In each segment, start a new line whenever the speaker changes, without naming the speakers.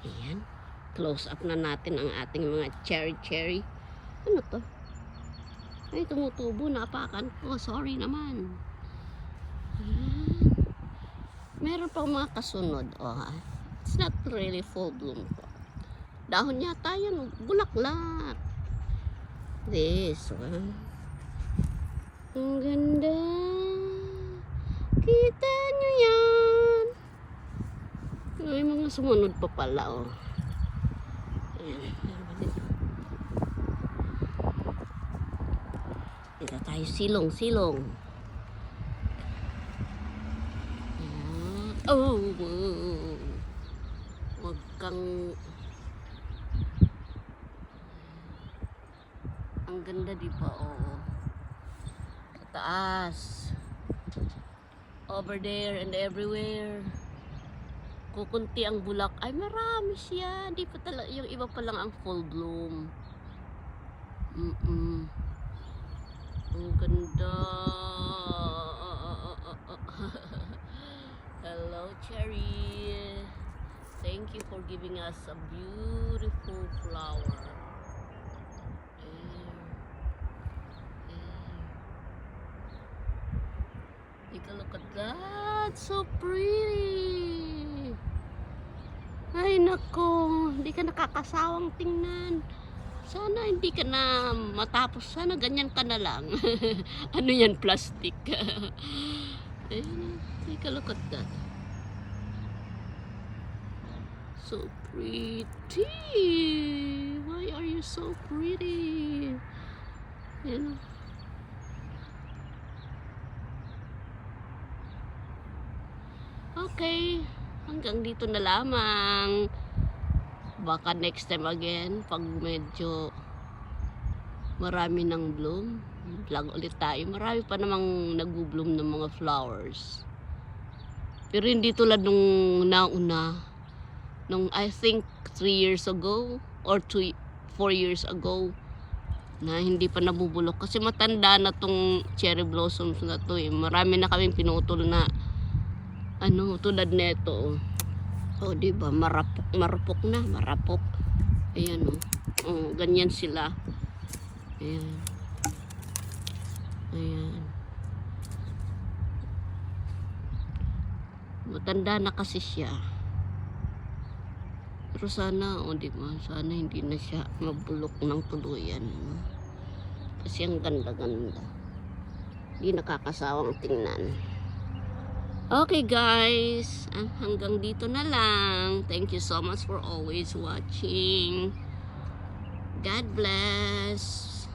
Ayan. Close up na natin ang ating mga cherry. Ano to? Ay, tumutubo. Napakan ko. Sorry naman. Ayan. Meron pang mga kasunod. Oh, it's not really full bloom po. Dahon yata yan. Bulaklak. This one. Ang ganda. Kita nyo yan. May mga sumunod pa pala. Oh. Ayan. Dito tayo silong. Oh, wag kang... Ang ganda diba, oh. Kataas. Over there and everywhere. Kukunti ang bulak. Ay, marami siya. Di pa talaga, yung iba pa lang ang full bloom. Ang ganda. Hello, cherry. Thank you for giving us a beautiful flower. Take a look at that. So pretty. Ay, nako. Hindi ka nakakasawang tingnan. Sana hindi ka na matapos. Sana ganyan ka na lang. Ano yan? Plastic. Ayun. Take a look at that. So pretty. Why are you so pretty? You know. Okay. Hanggang dito na lamang. Baka next time again pag medyo marami ng bloom, vlog ulit tayo. Marami pa namang nag-bloom ng mga flowers. Pero hindi tulad nung nauna. Nung I think 3 years ago or 4 years ago na hindi pa nabubulok. Kasi matanda na tong cherry blossoms na to eh. Marami na kaming pinutol na ano, tulad neto. Oh, diba? Marupok na. Ayan, oh. Oh, ganyan sila. Ayan. Matanda na kasi siya. Pero sana, oh, diba? Sana hindi na siya mabulok ng tuluyan. No? Kasi ang ganda-ganda. Hindi nakakasawang tingnan. Okay guys, hanggang dito na lang. Thank you so much for always watching. God bless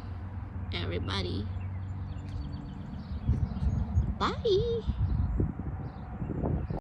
everybody. Bye.